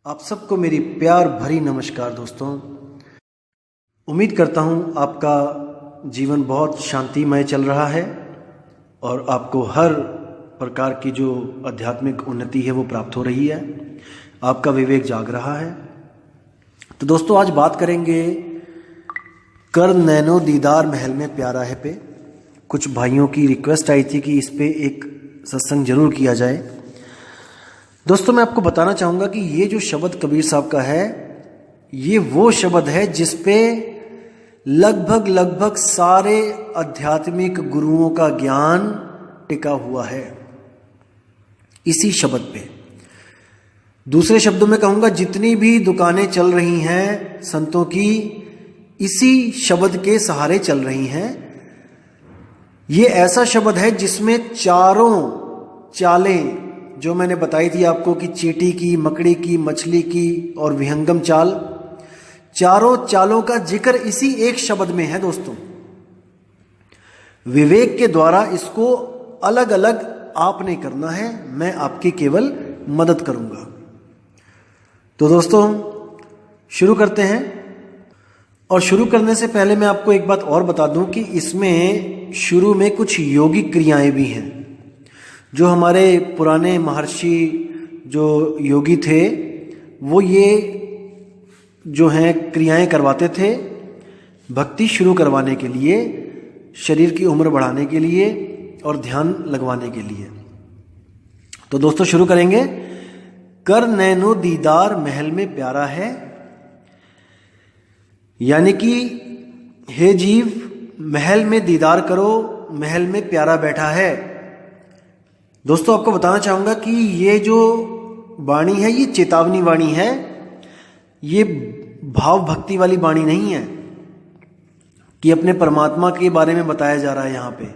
आप सबको मेरी प्यार भरी नमस्कार दोस्तों। उम्मीद करता हूँ आपका जीवन बहुत शांतिमय चल रहा है और आपको हर प्रकार की जो आध्यात्मिक उन्नति है वो प्राप्त हो रही है, आपका विवेक जाग रहा है। तो दोस्तों आज बात करेंगे कर नैनो दीदार महल में प्यारा है पे। कुछ भाइयों की रिक्वेस्ट आई थी कि इस पे एक सत्संग जरूर किया जाए। दोस्तों मैं आपको बताना चाहूँगा कि ये जो शब्द कबीर साहब का है, ये वो शब्द है जिस पे लगभग सारे आध्यात्मिक गुरुओं का ज्ञान टिका हुआ है, इसी शब्द पे। दूसरे शब्दों में कहूँगा जितनी भी दुकानें चल रही हैं संतों की, इसी शब्द के सहारे चल रही हैं। ये ऐसा शब्द है जिसमें चारों चालें जो मैंने बताई थी आपको कि चींटी की, मकड़ी की, मछली की और विहंगम चाल, चारों चालों का जिक्र इसी एक शब्द में है दोस्तों। विवेक के द्वारा इसको अलग अलग आपने करना है, मैं आपकी केवल मदद करूंगा। तो दोस्तों शुरू करते हैं। और शुरू करने से पहले मैं आपको एक बात और बता दूं कि इसमें शुरू में कुछ योगिक क्रियाएं भी हैं। जो हमारे पुराने महर्षि जो योगी थे वो ये जो हैं क्रियाएं करवाते थे भक्ति शुरू करवाने के लिए, शरीर की उम्र बढ़ाने के लिए और ध्यान लगवाने के लिए। तो दोस्तों शुरू करेंगे। कर नैनो दीदार महल में प्यारा है, यानी कि हे जीव महल में दीदार करो, महल में प्यारा बैठा है। दोस्तों आपको बताना चाहूंगा कि ये जो वाणी है ये चेतावनी वाणी है, ये भाव भक्ति वाली वाणी नहीं है कि अपने परमात्मा के बारे में बताया जा रहा है। यहाँ पे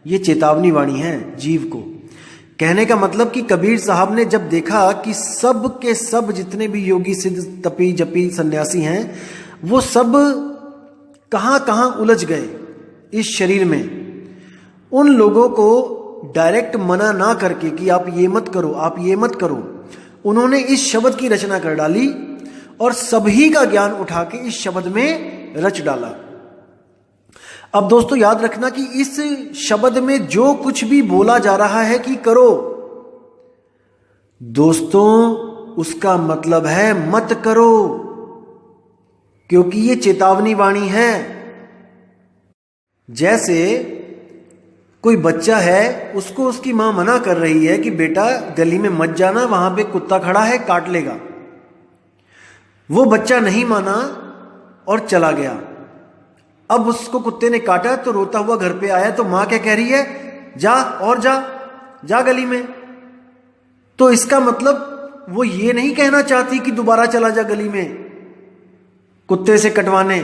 ये चेतावनी वाणी है जीव को। कहने का मतलब कि कबीर साहब ने जब देखा कि सब के सब जितने भी योगी सिद्ध तपी जपी सन्यासी हैं वो सब कहाँ कहाँ उलझ गए इस शरीर में, उन लोगों को डायरेक्ट मना ना करके कि आप ये मत करो, आप ये मत करो, उन्होंने इस शब्द की रचना कर डाली और सभी का ज्ञान उठा के इस शब्द में रच डाला। अब दोस्तों याद रखना कि इस शब्द में जो कुछ भी बोला जा रहा है कि करो, दोस्तों उसका मतलब है मत करो, क्योंकि ये चेतावनी वाणी है। जैसे कोई बच्चा है, उसको उसकी मां मना कर रही है कि बेटा गली में मत जाना, वहां पे कुत्ता खड़ा है काट लेगा। वो बच्चा नहीं माना और चला गया। अब उसको कुत्ते ने काटा तो रोता हुआ घर पे आया, तो मां क्या कह रही है, जा और जा गली में। तो इसका मतलब वो ये नहीं कहना चाहती कि दोबारा चला जा गली में कुत्ते से कटवाने,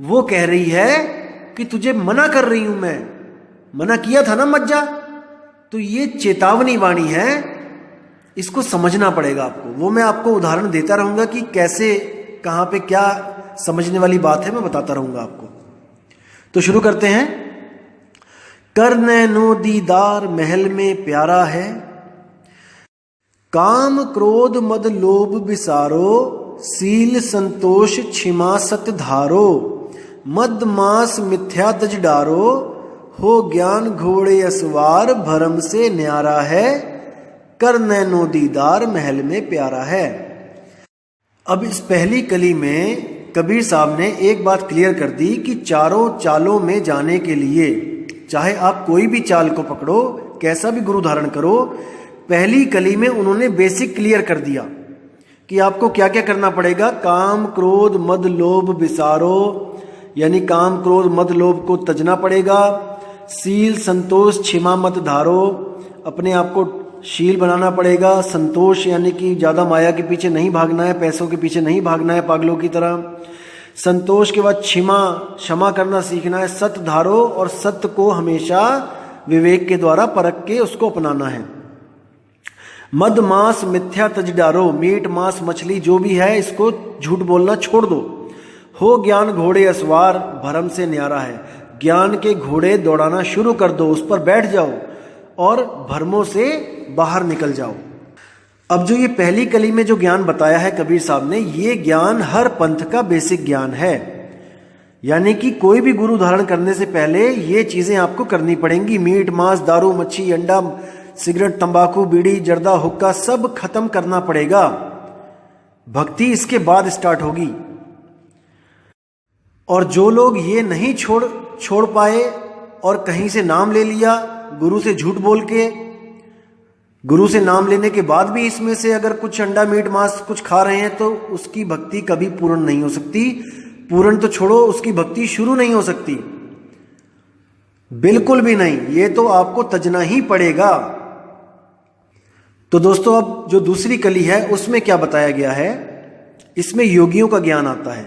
वो कह रही है कि तुझे मना कर रही हूं, मैं मना किया था ना मत जा। तो ये चेतावनी वाणी है, इसको समझना पड़ेगा आपको। वो मैं आपको उदाहरण देता रहूंगा कि कैसे कहां पे क्या समझने वाली बात है, मैं बताता रहूंगा आपको। तो शुरू करते हैं। कर नैनो दीदार महल में प्यारा है, काम क्रोध मद लोभ विसारो, सील संतोष क्षमा सत धारो, मद मास मिथ्या तज डारो, हो ज्ञान घोड़े असवार, भरम से न्यारा है, कर नैनो दीदार महल में प्यारा है। अब इस पहली कली में कबीर साहब ने एक बात क्लियर कर दी कि चारों चालों में जाने के लिए, चाहे आप कोई भी चाल को पकड़ो, कैसा भी गुरु धारण करो, पहली कली में उन्होंने बेसिक क्लियर कर दिया कि आपको क्या क्या करना पड़ेगा। काम क्रोध मद लोभ विसारो, यानी काम क्रोध मद लोभ को तजना पड़ेगा। सील संतोष क्षमा मत धारो, अपने आप को शील बनाना पड़ेगा। संतोष यानी कि ज्यादा माया के पीछे नहीं भागना है, पैसों के पीछे नहीं भागना है पागलों की तरह। संतोष के बाद क्षमा करना सीखना है। सत धारो, और सत्य को हमेशा विवेक के द्वारा परख के उसको अपनाना है। मद मांस मिथ्या तज डारो, मीट मांस मछली जो भी है इसको झूठ बोलना छोड़ दो। हो ज्ञान घोड़े असवार, भरम से न्यारा है, ज्ञान के घोड़े दौड़ाना शुरू कर दो, उस पर बैठ जाओ और भरमों से बाहर निकल जाओ। अब जो ये पहली कली में जो ज्ञान बताया है कबीर साहब ने, ये ज्ञान हर पंथ का बेसिक ज्ञान है। यानी कि कोई भी गुरु धारण करने से पहले ये चीजें आपको करनी पड़ेंगी। मीट, मांस, दारू, मच्छी, अंडा, सिगरेट, तंबाकू, बीड़ी, जर्दा, हुक्का सब खत्म करना पड़ेगा। भक्ति इसके बाद स्टार्ट होगी। और जो लोग ये नहीं छोड़ पाए और कहीं से नाम ले लिया, गुरु से झूठ बोल के, गुरु से नाम लेने के बाद भी इसमें से अगर कुछ अंडा, मीट, मांस कुछ खा रहे हैं, तो उसकी भक्ति कभी पूर्ण नहीं हो सकती। पूर्ण तो छोड़ो, उसकी भक्ति शुरू नहीं हो सकती, बिल्कुल भी नहीं। ये तो आपको तजना ही पड़ेगा। तो दोस्तों, अब जो दूसरी कली है उसमें क्या बताया गया है, इसमें योगियों का ज्ञान आता है।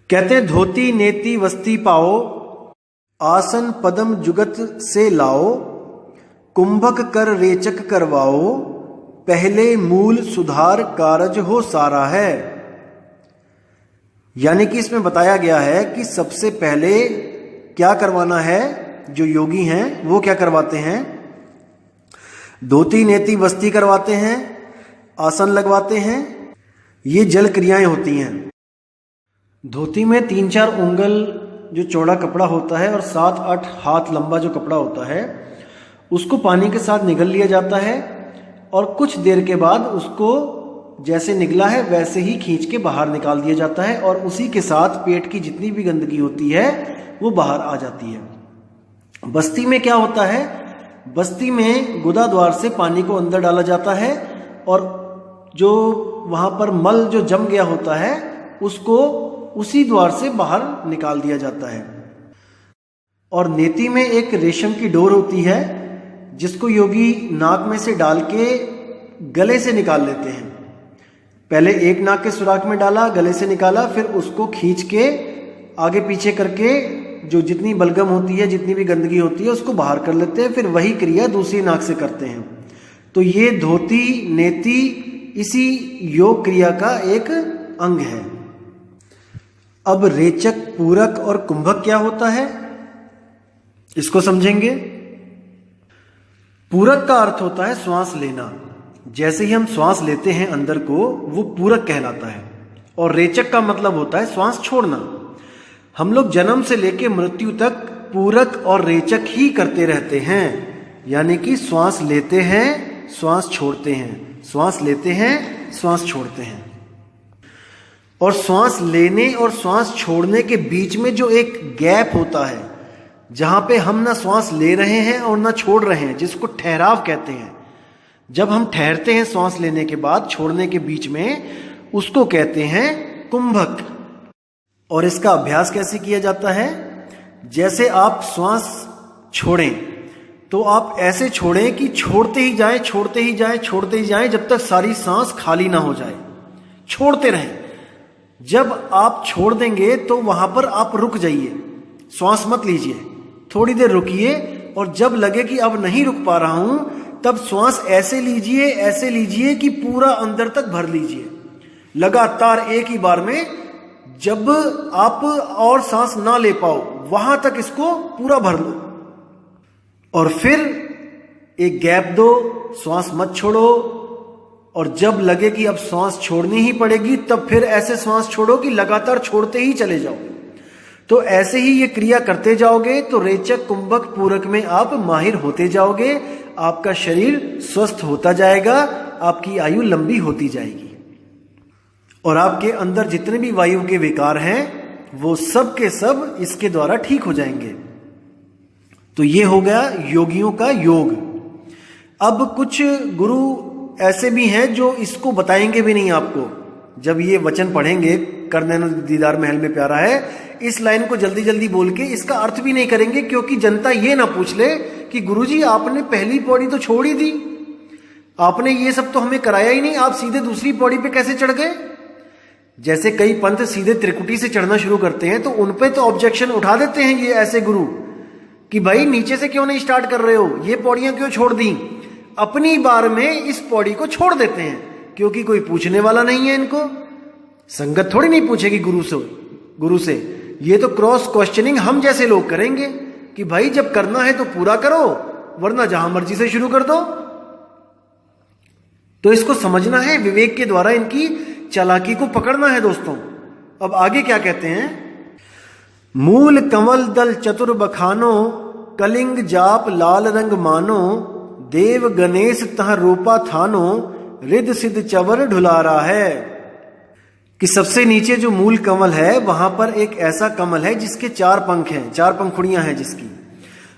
कहते हैं, धोती नेति वस्ती पाओ, आसन पदम जुगत से लाओ, कुंभक कर रेचक करवाओ, पहले मूल सुधार कारज हो सारा है। यानी कि इसमें बताया गया है कि सबसे पहले क्या करवाना है। जो योगी हैं वो क्या करवाते हैं, धोती नेति वस्ती करवाते हैं, आसन लगवाते हैं। ये जल क्रियाएं होती हैं। धोती में 3-4 उंगल जो चौड़ा कपड़ा होता है और 7-8 हाथ लंबा जो कपड़ा होता है, उसको पानी के साथ निगल लिया जाता है और कुछ देर के बाद उसको जैसे निगला है वैसे ही खींच के बाहर निकाल दिया जाता है और उसी के साथ पेट की जितनी भी गंदगी होती है वो बाहर आ जाती है। बस्ती में क्या होता है, बस्ती में गुदा द्वार से पानी को अंदर डाला जाता है और जो वहां पर मल जो जम गया होता है उसको उसी द्वार से बाहर निकाल दिया जाता है। और नेति में एक रेशम की डोर होती है जिसको योगी नाक में से डाल के गले से निकाल लेते हैं। पहले एक नाक के सुराख में डाला, गले से निकाला, फिर उसको खींच के आगे पीछे करके जो जितनी बलगम होती है, जितनी भी गंदगी होती है उसको बाहर कर लेते हैं। फिर वही क्रिया दूसरी नाक से करते हैं। तो ये धोती नेति इसी योग क्रिया का एक अंग है। अब रेचक, पूरक और कुंभक क्या होता है, इसको समझेंगे। पूरक का अर्थ होता है श्वास लेना। जैसे ही हम श्वास लेते हैं अंदर को, वो पूरक कहलाता है। और रेचक का मतलब होता है श्वास छोड़ना। हम लोग जन्म से लेकर मृत्यु तक पूरक और रेचक ही करते रहते हैं। यानी कि श्वास लेते हैं, श्वास छोड़ते हैं, श्वास लेते हैं, श्वास छोड़ते हैं। और श्वास लेने और श्वास छोड़ने के बीच में जो एक गैप होता है, जहां पे हम ना श्वास ले रहे हैं और ना छोड़ रहे हैं, जिसको ठहराव कहते हैं। जब हम ठहरते हैं श्वास लेने के बाद, छोड़ने के बीच में, उसको कहते हैं कुंभक। और इसका अभ्यास कैसे किया जाता है, जैसे आप श्वास छोड़ें तो आप ऐसे छोड़ें कि छोड़ते ही जाएं, छोड़ते ही जाएं, छोड़ते ही जाएं, जब तक सारी सांस खाली ना हो जाए। छोड़ते रहें। जब आप छोड़ देंगे तो वहां पर आप रुक जाइए, श्वास मत लीजिए, थोड़ी देर रुकिए। और जब लगे कि अब नहीं रुक पा रहा हूं, तब श्वास ऐसे लीजिए कि पूरा अंदर तक भर लीजिए, लगातार एक ही बार में। जब आप और सांस ना ले पाओ वहां तक इसको पूरा भर लो और फिर एक गैप दो, श्वास मत छोड़ो। और जब लगे कि अब श्वास छोड़नी ही पड़ेगी, तब फिर ऐसे श्वास छोड़ो कि लगातार छोड़ते ही चले जाओ। तो ऐसे ही ये क्रिया करते जाओगे तो रेचक, कुंभक, पूरक में आप माहिर होते जाओगे। आपका शरीर स्वस्थ होता जाएगा, आपकी आयु लंबी होती जाएगी और आपके अंदर जितने भी वायु के विकार हैं वो सब के सब इसके द्वारा ठीक हो जाएंगे। तो ये हो गया योगियों का योग। अब कुछ गुरु ऐसे भी हैं जो इसको बताएंगे भी नहीं आपको। जब ये वचन पढ़ेंगे, कर नैनो दीदार महल में प्यारा है, इस लाइन को जल्दी जल्दी बोल के इसका अर्थ भी नहीं करेंगे, क्योंकि जनता ये ना पूछ ले कि गुरुजी आपने पहली पौड़ी तो छोड़ ही दी, आपने ये सब तो हमें कराया ही नहीं, आप सीधे दूसरी पौड़ी पे कैसे चढ़ गए। जैसे कई पंथ सीधे त्रिकुटी से चढ़ना शुरू करते हैं तो उनपे तो ऑब्जेक्शन उठा देते हैं ये ऐसे गुरु कि भाई नीचे से क्यों नहीं स्टार्ट कर रहे हो, ये पौड़ियां क्यों छोड़ दी। अपनी बार में इस पौड़ी को छोड़ देते हैं क्योंकि कोई पूछने वाला नहीं है। इनको संगत थोड़ी नहीं पूछेगी गुरु से। ये तो क्रॉस क्वेश्चनिंग हम जैसे लोग करेंगे कि भाई जब करना है तो पूरा करो, वरना जहां मर्जी से शुरू कर दो। तो इसको समझना है, विवेक के द्वारा इनकी चालाकी को पकड़ना है दोस्तों। अब आगे क्या कहते हैं, मूल कमल दल चतुर बखानो, कलिंग जाप लाल रंग मानो, देव गणेश तह रूपा थानो, रिद सिद्ध चवर ढुलारा है। कि सबसे नीचे जो मूल कमल है वहां पर एक ऐसा कमल है जिसके 4 पंख हैं, 4 पंखुड़ियां हैं जिसकी,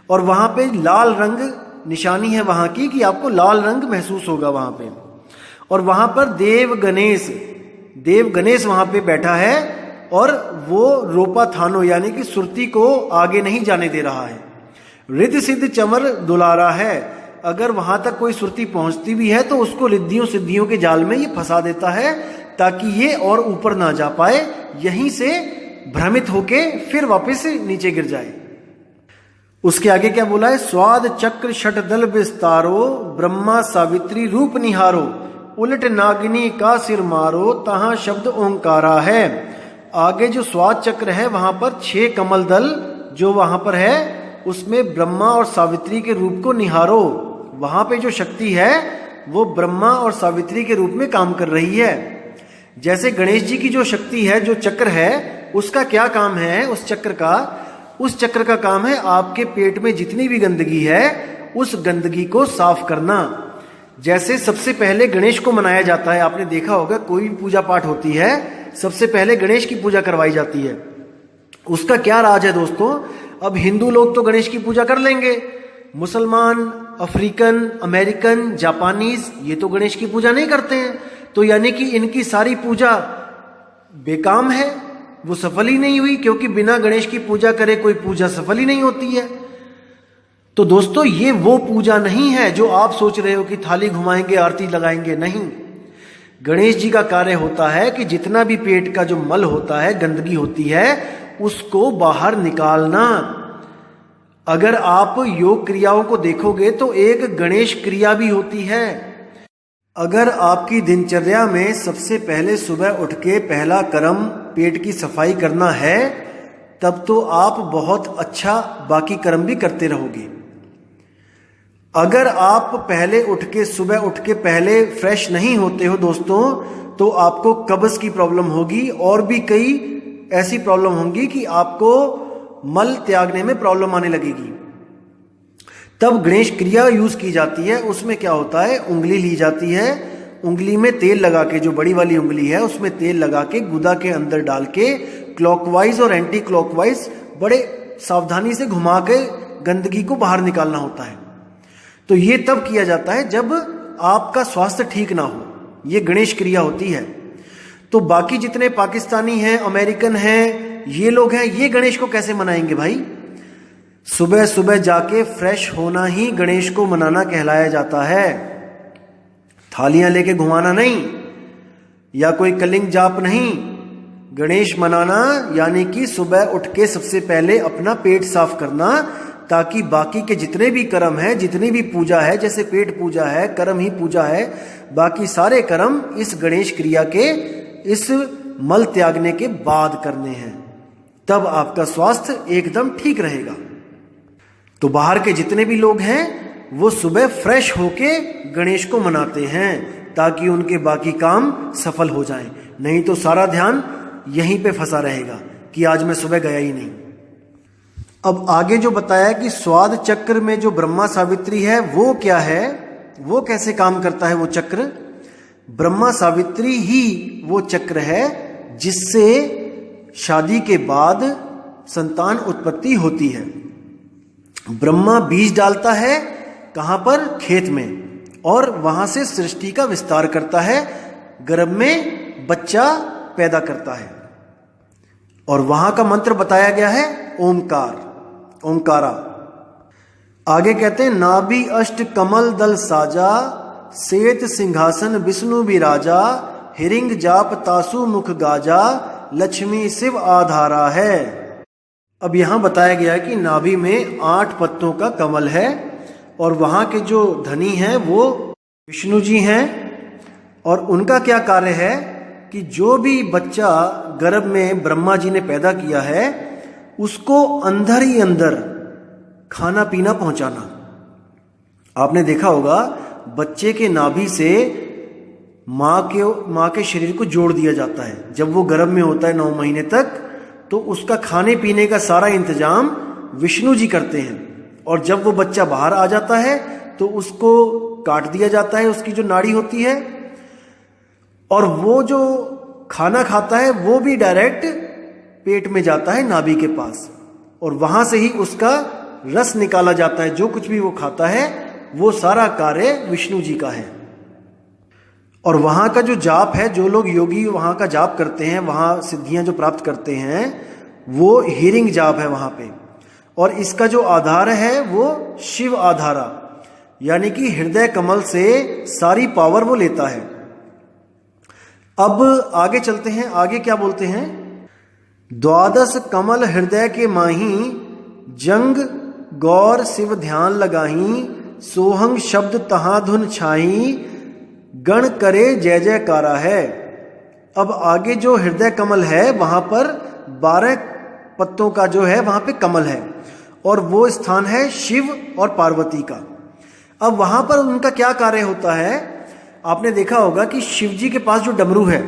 और वहां पे लाल रंग निशानी है वहां की, कि आपको लाल रंग महसूस होगा वहां पे। और वहां पर देव गणेश वहां पे बैठा है, और वो रोपा थानो यानी कि सुरती को आगे नहीं जाने दे रहा है। रिद्ध सिद्ध चमर दुलारा है, अगर वहां तक कोई सुरती पहुंचती भी है तो उसको रिद्धियों सिद्धियों के जाल में ये फंसा देता है, ताकि ये और ऊपर ना जा पाए, यहीं से भ्रमित होके फिर वापस नीचे गिर जाए। उसके आगे क्या बोला है, स्वाद चक्र शट दल विस्तारो, ब्रह्मा सावित्री रूप निहारो, उलट नागिनी का सिर मारो, तहां शब्द ओंकारा है। आगे जो स्वाद चक्र है वहां पर 6 कमल दल जो वहां पर है, उसमें ब्रह्मा और सावित्री के रूप को निहारो। वहां पे जो शक्ति है वो ब्रह्मा और सावित्री के रूप में काम कर रही है। जैसे गणेश जी की जो शक्ति है, जो चक्र है, उसका क्या काम है, उस चक्र का काम है आपके पेट में जितनी भी गंदगी है उस गंदगी को साफ करना। जैसे सबसे पहले गणेश को मनाया जाता है, आपने देखा होगा कोई भी पूजा पाठ होती है सबसे पहले गणेश की पूजा करवाई जाती है। उसका क्या राज है दोस्तों, अब हिंदू लोग तो गणेश की पूजा कर लेंगे, मुसलमान, अफ्रीकन, अमेरिकन, जापानीज ये तो गणेश की पूजा नहीं करते हैं, तो यानी कि इनकी सारी पूजा बेकाम है, वो सफल ही नहीं हुई, क्योंकि बिना गणेश की पूजा करे कोई पूजा सफल ही नहीं होती है। तो दोस्तों ये वो पूजा नहीं है जो आप सोच रहे हो कि थाली घुमाएंगे आरती लगाएंगे, नहीं। गणेश जी का कार्य होता है कि जितना भी पेट का जो मल होता है, गंदगी होती है, उसको बाहर निकालना। अगर आप योग क्रियाओं को देखोगे तो एक गणेश क्रिया भी होती है। अगर आपकी दिनचर्या में सबसे पहले सुबह उठ के पहला कर्म पेट की सफाई करना है, तब तो आप बहुत अच्छा बाकी कर्म भी करते रहोगे। अगर आप सुबह उठ के पहले फ्रेश नहीं होते हो दोस्तों, तो आपको कब्ज की प्रॉब्लम होगी, और भी कई ऐसी प्रॉब्लम होंगी कि आपको मल त्यागने में प्रॉब्लम आने लगेगी। तब गणेश क्रिया यूज की जाती है। उसमें क्या होता है, उंगली ली जाती है, उंगली में तेल लगा के, जो बड़ी वाली उंगली है उसमें तेल लगा के गुदा के अंदर डाल के क्लॉकवाइज और एंटी क्लॉकवाइज बड़े सावधानी से घुमा के गंदगी को बाहर निकालना होता है। तो ये तब किया जाता है जब आपका स्वास्थ्य ठीक ना हो, ये गणेश क्रिया होती है। तो बाकी जितने पाकिस्तानी हैं, अमेरिकन हैं, ये लोग हैं, ये गणेश को कैसे मनाएंगे भाई? सुबह सुबह जाके फ्रेश होना ही गणेश को मनाना कहलाया जाता है। थालियां लेके घुमाना नहीं, या कोई कलिंग जाप नहीं। गणेश मनाना यानी कि सुबह उठ के सबसे पहले अपना पेट साफ करना, ताकि बाकी के जितने भी कर्म है, जितनी भी पूजा है, जैसे पेट पूजा है, कर्म ही पूजा है, बाकी सारे कर्म इस गणेश क्रिया के, इस मल त्यागने के बाद करने हैं। तब आपका स्वास्थ्य एकदम ठीक रहेगा। तो बाहर के जितने भी लोग हैं वो सुबह फ्रेश होके गणेश को मनाते हैं, ताकि उनके बाकी काम सफल हो जाएं। नहीं तो सारा ध्यान यहीं पे फंसा रहेगा कि आज मैं सुबह गया ही नहीं। अब आगे जो बताया कि स्वाद चक्र में जो ब्रह्मा सावित्री है वो क्या है, वो कैसे काम करता है वो चक्र? ब्रह्मा सावित्री ही वो चक्र है जिससे शादी के बाद संतान उत्पत्ति होती है। ब्रह्मा बीज डालता है कहां पर? खेत में, और वहां से सृष्टि का विस्तार करता है, गर्भ में बच्चा पैदा करता है। और वहां का मंत्र बताया गया है ओमकार, ओमकारा। आगे कहते हैं नाभि अष्ट कमल दल साजा, श्वेत सिंहासन विष्णु विराजा, हिरिंग जाप तासु मुख गाजा, लक्ष्मी शिव आधारा है। अब यहां बताया गया है कि नाभि में 8 पत्तों का कमल है, और वहां के जो धनी हैं वो विष्णु जी हैं। और उनका क्या कार्य है कि जो भी बच्चा गर्भ में ब्रह्मा जी ने पैदा किया है उसको अंदर ही अंदर खाना पीना पहुंचाना। आपने देखा होगा बच्चे के नाभि से माँ के शरीर को जोड़ दिया जाता है। जब वो गर्भ में होता है 9 महीने तक, तो उसका खाने पीने का सारा इंतजाम विष्णु जी करते हैं। और जब वो बच्चा बाहर आ जाता है तो उसको काट दिया जाता है, उसकी जो नाड़ी होती है, और वो जो खाना खाता है वो भी डायरेक्ट पेट में जाता है नाभि के पास, और वहां से ही उसका रस निकाला जाता है। जो कुछ भी वो खाता है वो सारा कार्य विष्णु जी का है। और वहां का जो जाप है, जो लोग योगी वहां का जाप करते हैं, वहां सिद्धियां जो प्राप्त करते हैं, वो हीरिंग जाप है वहां पे। और इसका जो आधार है वो शिव आधारा, यानी कि हृदय कमल से सारी पावर वो लेता है। अब आगे चलते हैं, आगे क्या बोलते हैं? 12 कमल हृदय के माही, जंग गौर शिव ध्यान लगाही, सोहंग शब्द तहां धुन छाई, गण करे जय जयकारा है। अब आगे जो हृदय कमल है वहां पर 12 पत्तों का जो है वहां पे कमल है, और वो स्थान है शिव और पार्वती का। अब वहां पर उनका क्या कार्य होता है? आपने देखा होगा कि शिव जी के पास जो डमरू है,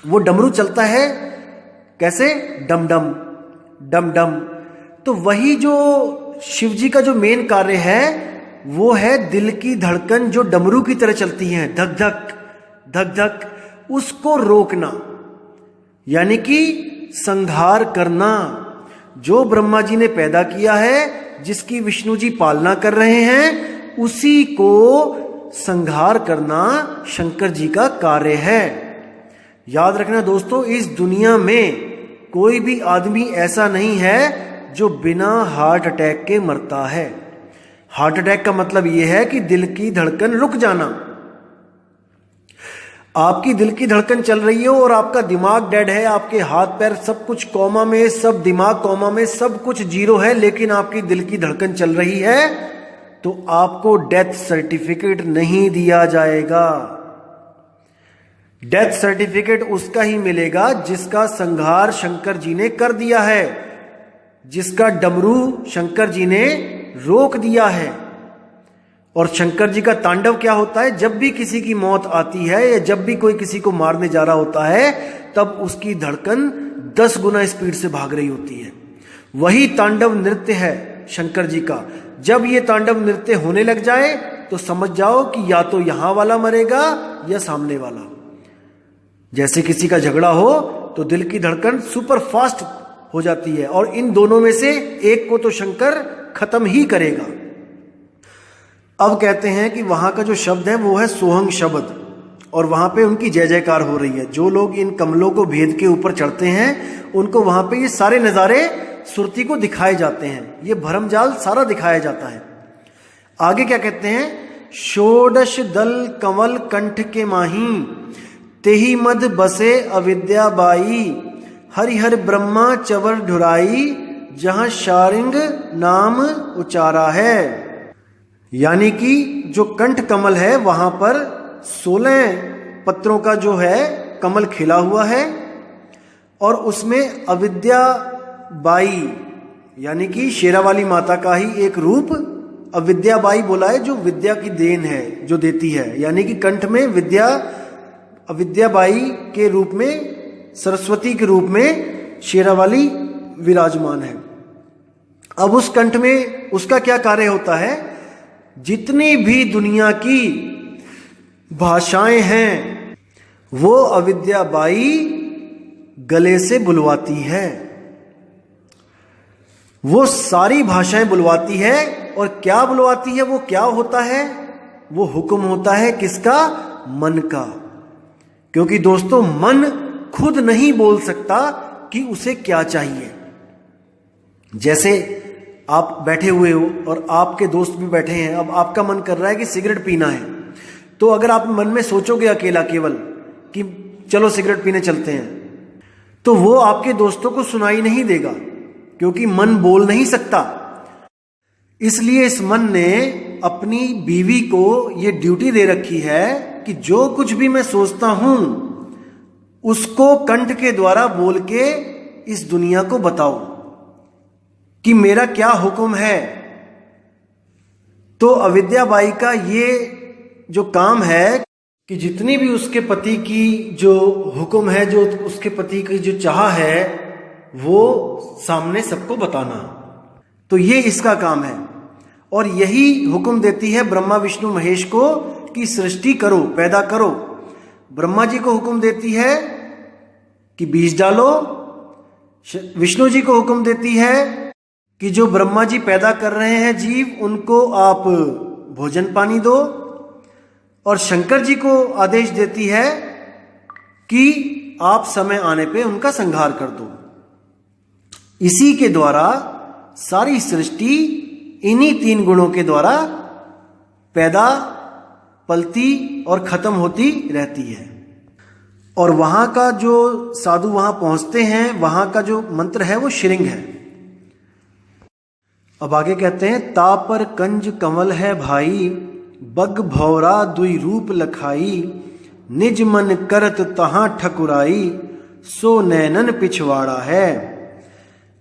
वो डमरू चलता है कैसे? डम डम डम डम। तो वही जो शिव जी का जो मेन कार्य है वो है दिल की धड़कन जो डमरू की तरह चलती है, धक धक धक धक, उसको रोकना, यानी कि संहार करना। जो ब्रह्मा जी ने पैदा किया है, जिसकी विष्णु जी पालना कर रहे हैं, उसी को संहार करना शंकर जी का कार्य है। याद रखना दोस्तों, इस दुनिया में कोई भी आदमी ऐसा नहीं है जो बिना हार्ट अटैक के मरता है। हार्ट अटैक का मतलब यह है कि दिल की धड़कन रुक जाना। आपकी दिल की धड़कन चल रही है और आपका दिमाग डेड है, आपके हाथ पैर सब कुछ कोमा में, सब दिमाग कोमा में, सब कुछ जीरो है, लेकिन आपकी दिल की धड़कन चल रही है, तो आपको डेथ सर्टिफिकेट नहीं दिया जाएगा। डेथ सर्टिफिकेट उसका ही मिलेगा जिसका संहार शंकर जी ने कर दिया है, जिसका डमरू शंकर जी ने रोक दिया है। और शंकर जी का तांडव क्या होता है? जब भी किसी की मौत आती है या जब भी कोई किसी को मारने जा रहा होता है, तब उसकी धड़कन 10 गुना स्पीड से भाग रही होती है। वही तांडव नृत्य है शंकर जी का। जब ये तांडव नृत्य होने लग जाए तो समझ जाओ कि या तो यहां वाला मरेगा या सामने वाला। जैसे किसी का झगड़ा हो तो दिल की धड़कन सुपर फास्ट हो जाती है, और इन दोनों में से एक को तो शंकर खत्म ही करेगा। अब कहते हैं कि वहां का जो शब्द है वो है सोहंग शब्द, और वहां पे उनकी जय जयकार हो रही है। जो लोग इन कमलों को भेद के ऊपर चढ़ते हैं, उनको वहां पे ये सारे नजारे सुरती को दिखाए जाते हैं, ये भरमजाल सारा दिखाया जाता है। आगे क्या कहते हैं? षोडश दल कंवल कंठ के माही, तेही मद बसे अविद्या बाई, हरिहर ब्रह्मा चवर ढुराई, जहां शारिंग नाम उचारा है। यानी कि जो कंठ कमल है वहां पर 16 पत्रों का जो है कमल खिला हुआ है, और उसमें अविद्या बाई यानी कि शेरावाली माता का ही एक रूप अविद्या बाई बोला है, जो विद्या की देन है, जो देती है। यानी कि कंठ में विद्या, अविद्या बाई के रूप में, सरस्वती के रूप में शेरावाली विराजमान है। अब उस कंठ में उसका क्या कार्य होता है? जितनी भी दुनिया की भाषाएं हैं वो अविद्या बाई गले से बुलवाती है, वो सारी भाषाएं बुलवाती है। और क्या बुलवाती है? वो क्या होता है? वो हुक्म होता है किसका? मन का। क्योंकि दोस्तों मन खुद नहीं बोल सकता कि उसे क्या चाहिए। जैसे आप बैठे हुए हो और आपके दोस्त भी बैठे हैं, अब आपका मन कर रहा है कि सिगरेट पीना है, तो अगर आप मन में सोचोगे अकेला केवल कि चलो सिगरेट पीने चलते हैं, तो वो आपके दोस्तों को सुनाई नहीं देगा, क्योंकि मन बोल नहीं सकता। इसलिए इस मन ने अपनी बीवी को ये ड्यूटी दे रखी है कि जो कुछ भी मैं सोचता हूं उसको कंठ के द्वारा बोल के इस दुनिया को बताओ कि मेरा क्या हुक्म है। तो अविद्या बाई का ये जो काम है कि जितनी भी उसके पति की जो हुक्म है, जो उसके पति की जो चाह है, वो सामने सबको बताना। तो ये इसका काम है। और यही हुक्म देती है ब्रह्मा विष्णु महेश को कि सृष्टि करो, पैदा करो। ब्रह्मा जी को हुक्म देती है कि बीज डालो, विष्णु जी को हुक्म देती है कि जो ब्रह्मा जी पैदा कर रहे हैं जीव, उनको आप भोजन पानी दो, और शंकर जी को आदेश देती है कि आप समय आने पे उनका संहार कर दो। इसी के द्वारा सारी सृष्टि इन्हीं 3 गुणों के द्वारा पैदा, पलती और खत्म होती रहती है। और वहां का जो साधु वहां पहुंचते हैं, वहां का जो मंत्र है वो श्रृंग है। अब आगे कहते हैं, तापर कंज कमल है भाई, बग भौरा दुई रूप लखाई, निज मन करत तहां ठकुराई, सो नैनन पिछवाड़ा है।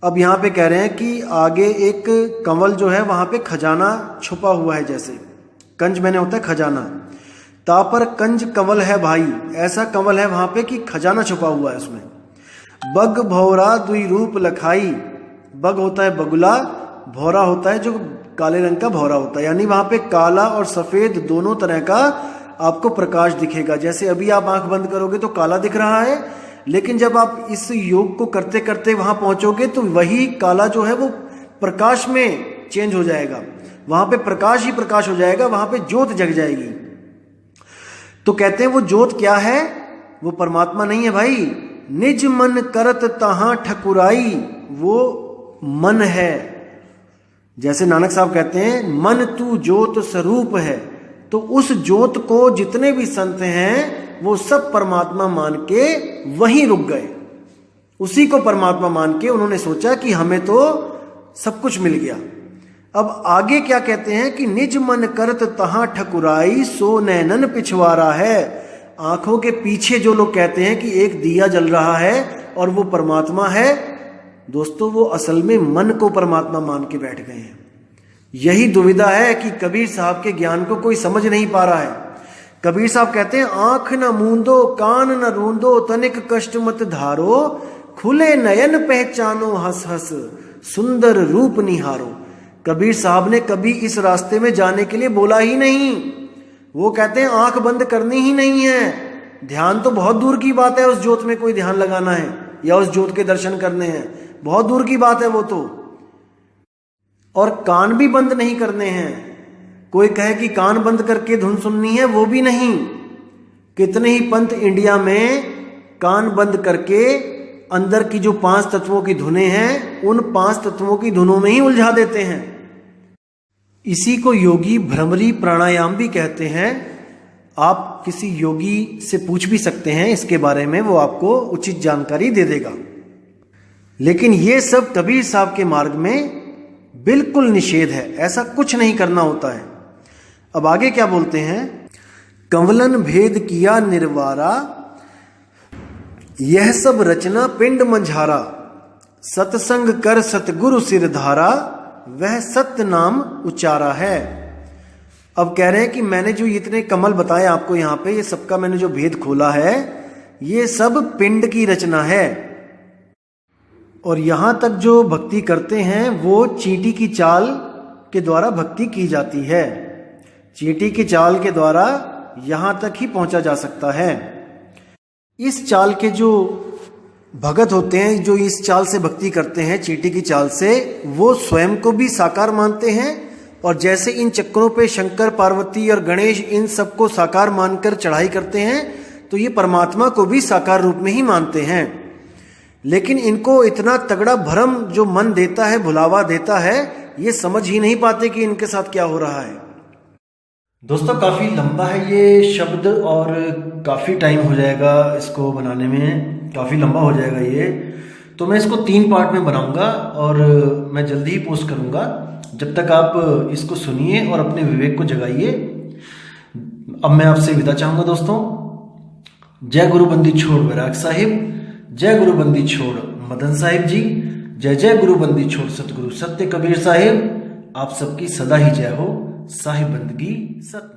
अब यहां पे कह रहे हैं कि आगे एक कमल जो है वहां पे खजाना छुपा हुआ है। जैसे कंज मैंने होता है खजाना, तापर कंज कमल है भाई, ऐसा कमल है वहां पे कि खजाना छुपा हुआ है उसमें। बग भौरा दुई रूप लखाई, बग होता है बगुला, भौरा होता है जो काले रंग का भौरा होता है, यानी वहां पे काला और सफेद दोनों तरह का आपको प्रकाश दिखेगा। जैसे अभी आप आंख बंद करोगे तो काला दिख रहा है, लेकिन जब आप इस योग को करते करते वहां पहुंचोगे तो वही काला जो है वो प्रकाश में चेंज हो जाएगा, वहां पे प्रकाश ही प्रकाश हो जाएगा, वहां पे ज्योत जग जाएगी। तो कहते हैं वो ज्योत क्या है? वो परमात्मा नहीं है भाई। निज मन करत तहां ठकुराई, वो मन है। जैसे नानक साहब कहते हैं, मन तू ज्योत स्वरूप है। तो उस ज्योत को जितने भी संत हैं वो सब परमात्मा मान के वहीं रुक गए। उसी को परमात्मा मान के उन्होंने सोचा कि हमें तो सब कुछ मिल गया। अब आगे क्या कहते हैं कि निज मन करत तहां ठकुराई, सो नैनन पिछवाड़ा है। आंखों के पीछे जो लोग कहते हैं कि एक दिया जल रहा है और वो परमात्मा है, दोस्तों वो असल में मन को परमात्मा मान के बैठ गए हैं। यही दुविधा है कि कबीर साहब के ज्ञान को कोई समझ नहीं पा रहा है। कबीर साहब कहते हैं, आंख न मूंदो कान न रूंदो, तनिक कष्ट मत धारो, खुले नयन पहचानो हंस हंस, सुंदर रूप निहारो। कबीर साहब ने कभी इस रास्ते में जाने के लिए बोला ही नहीं। वो कहते हैं आंख बंद करनी ही नहीं है। ध्यान तो बहुत दूर की बात है, उस ज्योत में कोई ध्यान लगाना है या उस ज्योत के दर्शन करने हैं, बहुत दूर की बात है वो तो। और कान भी बंद नहीं करने हैं। कोई कहे कि कान बंद करके धुन सुननी है, वो भी नहीं। कितने ही पंथ इंडिया में कान बंद करके अंदर की जो 5 तत्वों की धुनें हैं, उन 5 तत्वों की धुनों में ही उलझा देते हैं। इसी को योगी भ्रमरी प्राणायाम भी कहते हैं। आप किसी योगी से पूछ भी सकते हैं इसके बारे में, वो आपको उचित जानकारी दे देगा। लेकिन ये सब कबीर साहब के मार्ग में बिल्कुल निषेध है, ऐसा कुछ नहीं करना होता है। अब आगे क्या बोलते हैं, कंवलन भेद किया निर्वारा, यह सब रचना पिंड मंझारा, सतसंग कर सतगुरु सिरधारा, वह सत्य नाम उच्चारा है। अब कह रहे हैं कि मैंने जो इतने कमल बताए आपको यहाँ पे, ये सबका मैंने जो भेद खोला है, ये सब पिंड की रचना है। और यहां तक जो भक्ति करते हैं वो चींटी की चाल के द्वारा भक्ति की जाती है। चींटी की चाल के द्वारा यहां तक ही पहुंचा जा सकता है। इस चाल के जो भगत होते हैं, जो इस चाल से भक्ति करते हैं, चींटी की चाल से, वो स्वयं को भी साकार मानते हैं। और जैसे इन चक्रों पे शंकर, पार्वती और गणेश इन सबको साकार मानकर चढ़ाई करते हैं, तो ये परमात्मा को भी साकार रूप में ही मानते हैं। लेकिन इनको इतना तगड़ा भ्रम जो मन देता है, भुलावा देता है, ये समझ ही नहीं पाते कि इनके साथ क्या हो रहा है। दोस्तों काफ़ी लंबा है ये शब्द और काफ़ी टाइम हो जाएगा इसको बनाने में, काफ़ी लंबा हो जाएगा ये। तो मैं इसको 3 पार्ट में बनाऊंगा और मैं जल्दी ही पोस्ट करूंगा। जब तक आप इसको सुनिए और अपने विवेक को जगाइए। अब मैं आपसे विदा चाहूंगा दोस्तों। जय गुरु बंदी छोड़ वैराग साहिब, जय गुरु बंदी छोड़ मदन साहिब जी, जय जय गुरु बंदी छोड़ सतगुरु सत्य कबीर साहिब। आप सबकी सदा ही जय हो। साहिब बंदगी सतनाम।